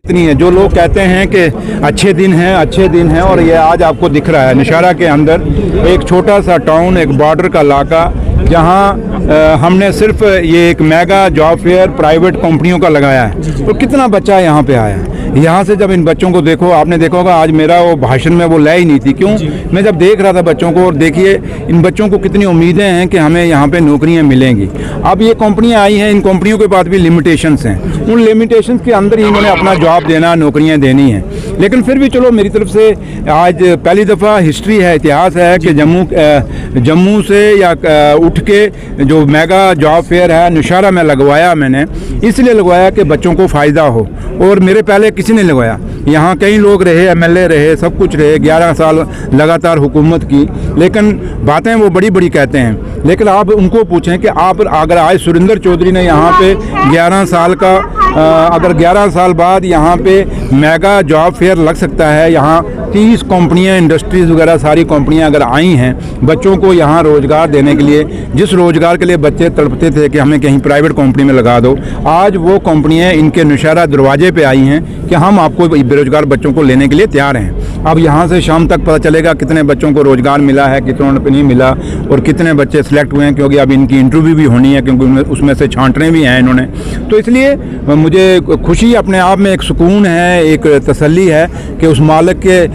इतनी है। जो लोग कहते हैं कि अच्छे दिन हैं और ये आज आपको दिख रहा है नौशहरा के अंदर एक छोटा सा टाउन, एक बॉर्डर का इलाका, जहां हमने सिर्फ ये एक मेगा जॉब फेयर प्राइवेट कंपनियों का लगाया है। तो कितना बच्चा यहाँ पे आया है। यहाँ से जब इन बच्चों को देखो, आपने देखा होगा आज मेरा वो भाषण में वो लय ही नहीं थी। क्यों? मैं जब देख रहा था बच्चों को, और देखिए इन बच्चों को कितनी उम्मीदें हैं कि हमें यहाँ पे नौकरियाँ मिलेंगी। अब ये कंपनियाँ आई हैं, इन कंपनियों के पास भी लिमिटेशंस हैं। उन लिमिटेशंस के अंदर ही इन्होंने अपना जॉब देना, नौकरियाँ देनी हैं। लेकिन फिर भी चलो, मेरी तरफ से आज पहली दफ़ा हिस्ट्री है, इतिहास है कि जम्मू से या उठ के जो मेगा जॉब फेयर है नौशहरा में लगवाया। मैंने इसलिए लगवाया कि बच्चों को फ़ायदा हो, और मेरे पहले किसी ने लगवाया। यहाँ कई लोग रहे, एमएलए रहे, सब कुछ रहे, 11 साल लगातार हुकूमत की, लेकिन बातें वो बड़ी बड़ी कहते हैं। लेकिन आप उनको पूछें कि आप अगर आज सुरेंद्र चौधरी ने यहाँ पे 11 साल का अगर 11 साल बाद यहाँ पे मेगा जॉब फेयर लग सकता है, यहाँ 30 कंपनियाँ, इंडस्ट्रीज़ वगैरह सारी कंपनियाँ अगर आई हैं बच्चों को यहाँ रोज़गार देने के लिए, जिस रोज़गार के लिए बच्चे तड़पते थे कि हमें कहीं प्राइवेट कंपनी में लगा दो, आज वो कंपनियाँ इनके नौशहरा दरवाजे पे आई हैं कि हम आपको बेरोज़गार बच्चों को लेने के लिए तैयार हैं। अब यहाँ से शाम तक पता चलेगा कितने बच्चों को रोज़गार मिला है, कितनों को नहीं मिला, और कितने बच्चे सेलेक्ट हुए हैं, क्योंकि अब इनकी इंटरव्यू भी होनी है, क्योंकि उसमें से छांटने भी हैं इन्होंने। तो इसलिए मुझे खुशी अपने आप में, एक सुकून है, एक तसल्ली है कि उस मालिक के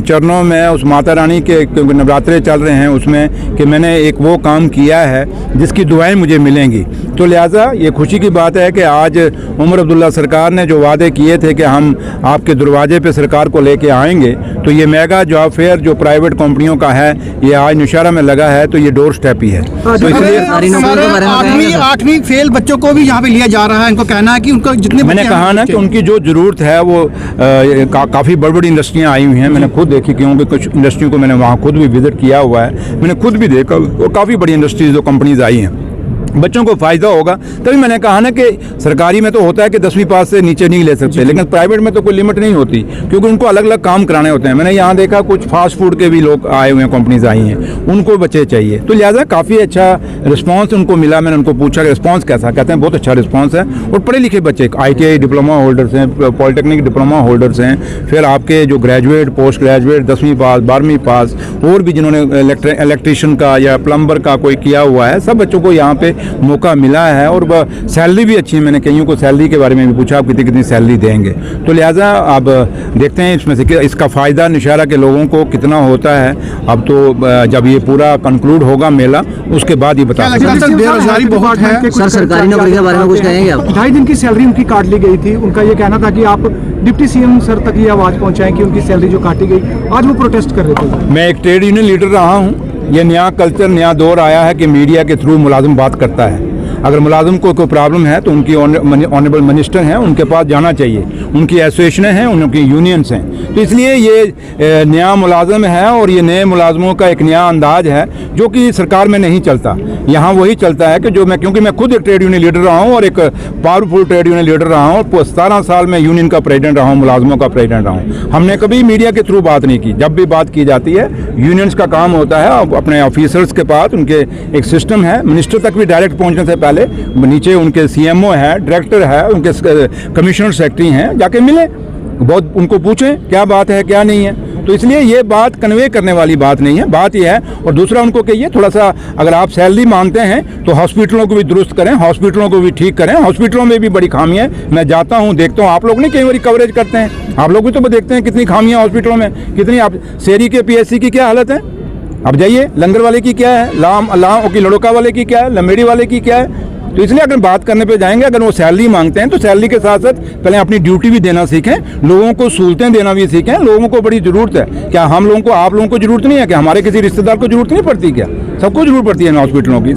चरणों में, उस माता रानी के, क्योंकि नवरात्रे चल रहे हैं उसमें, कि मैंने एक वो काम किया है जिसकी दुआएं मुझे मिलेंगी। तो लिहाजा ये खुशी की बात है कि आज उमर अब्दुल्ला सरकार ने जो वादे किए थे कि हम आपके दरवाजे पे सरकार को लेके आएंगे, तो ये मेगा जॉब फेयर जो प्राइवेट कंपनियों का है ये आज नौशहरा में लगा है, तो ये डोर स्टेप ही है। तो इसलिए 8वीं फेल बच्चों को भी यहाँ पे लिया जा रहा है। इनको कहना है कि उनको जितने, मैंने कहा ना कि उनकी जो ज़रूरत है वो काफ़ी बड़ी बड़ी इंडस्ट्रियाँ आई हुई हैं। मैंने खुद देखी, क्योंकि कुछ इंडस्ट्रियों को मैंने वहाँ खुद भी विजिट किया हुआ है, मैंने खुद भी देखा, वो काफ़ी बड़ी इंडस्ट्रीज जो कंपनीज आई हैं, बच्चों को फ़ायदा होगा। तभी मैंने कहा ना कि सरकारी में तो होता है कि 10वीं पास से नीचे नहीं ले सकते, लेकिन प्राइवेट में तो कोई लिमिट नहीं होती, क्योंकि उनको अलग अलग काम कराने होते हैं। मैंने यहाँ देखा कुछ फास्ट फूड के भी लोग आए हुए हैं, कंपनीज आई हैं, उनको बच्चे चाहिए। तो लिहाजा काफ़ी अच्छा रिस्पांस उनको मिला। मैंने उनको पूछा कि रिस्पांस कैसा, कहते हैं बहुत अच्छा रिस्पांस है। और पढ़े लिखे बच्चे, ITI डिप्लोमा होल्डर्स हैं, पॉलिटेक्निक डिप्लोमा होल्डर्स हैं, फिर आपके जो ग्रेजुएट, पोस्ट ग्रेजुएट, 10वीं पास, 12वीं पास, और भी जिन्होंने इलेक्ट्रीशियन का या प्लम्बर का कोई किया हुआ है, सब बच्चों को यहाँ पे मौका मिला है। और सैलरी भी अच्छी है। मैंने कईयों को सैलरी के बारे में भी पूछा, आप कितनी सैलरी देंगे। तो लिहाजा अब देखते हैं इसमें से इसका फ़ायदा नौशहरा के लोगों को कितना होता है। अब तो जब ये पूरा कंक्लूड होगा मेला, उसके बाद ही बता सकते हैं। बेरोजगारी बहुत है सर, सरकारी नौकरी के बारे में कुछ कहेंगे आप? 2.5 दिन की सैलरी उनकी काट ली गई थी। उनका ये कहना था कि आप डिप्टी CM सर तक ये आवाज़ पहुंचाएं कि उनकी सैलरी जो काटी गई, आज वो प्रोटेस्ट कर रहे थे। मैं एक ट्रेड यूनियन लीडर रहा हूँ। ये नया कल्चर, नया दौर आया है कि मीडिया के थ्रू मुलाजिम बात करता है। अगर मुलाजिम को कोई प्रॉब्लम है तो उनकी ऑनरेबल मिनिस्टर हैं, उनके पास जाना चाहिए। उनकी एसोसिएशनें हैं, उनकी यूनियंस हैं। तो इसलिए ये नया मुलाजिम है, और ये नए मुलाजिमों का एक नया अंदाज है जो कि सरकार में नहीं चलता। यहाँ वही चलता है कि जो मैं, क्योंकि मैं खुद एक ट्रेड यूनियन लीडर रहा हूँ और एक पावरफुल ट्रेड यूनियन लीडर रहा हूँ, 17 साल में यूनियन का प्रेसिडेंट रहा हूँ, मुलाजिमों का प्रेसिडेंट रहा हूँ। हमने कभी मीडिया के थ्रू बात नहीं की। जब भी बात की जाती है, यूनियंस का काम होता है अपने ऑफिसर्स के पास, उनके एक सिस्टम है, मिनिस्टर तक भी डायरेक्ट पहुँचने से पहले नीचे उनके CMO है, डायरेक्टर है, उनके कमिश्नर सेक्रेटरी हैं, जाके मिले, बहुत उनको पूछें क्या बात है क्या नहीं है। तो इसलिए ये बात कन्वे करने वाली बात नहीं है। बात ये है, और दूसरा उनको कहिए थोड़ा सा, अगर आप सैलरी मांगते हैं तो हॉस्पिटलों को भी दुरुस्त करें, हॉस्पिटलों को भी ठीक करें। हॉस्पिटलों में भी बड़ी खामियां हैं। मैं जाता हूं, देखता हूं, आप लोग नहीं कई बार कवरेज करते हैं, आप लोग भी तो देखते हैं कितनी खामियां हॉस्पिटलों में, कितनी। आप शेरी के PSC की क्या हालत है, अब जाइए, लंगर वाले की क्या है, लाम की लड़ोका वाले की क्या है, लमेड़ी वाले की क्या है। तो इसलिए अगर बात करने पे जाएंगे, अगर वो सैलरी मांगते हैं तो सैलरी के साथ साथ पहले अपनी ड्यूटी भी देना सीखें, लोगों को सहूलतें देना भी सीखें। लोगों को बड़ी ज़रूरत है। क्या हम लोगों को, आप लोगों को ज़रूरत नहीं है? कि हमारे किसी रिश्तेदार को ज़रूरत नहीं पड़ती? क्या सबको ज़रूरत पड़ती है हॉस्पिटलों की?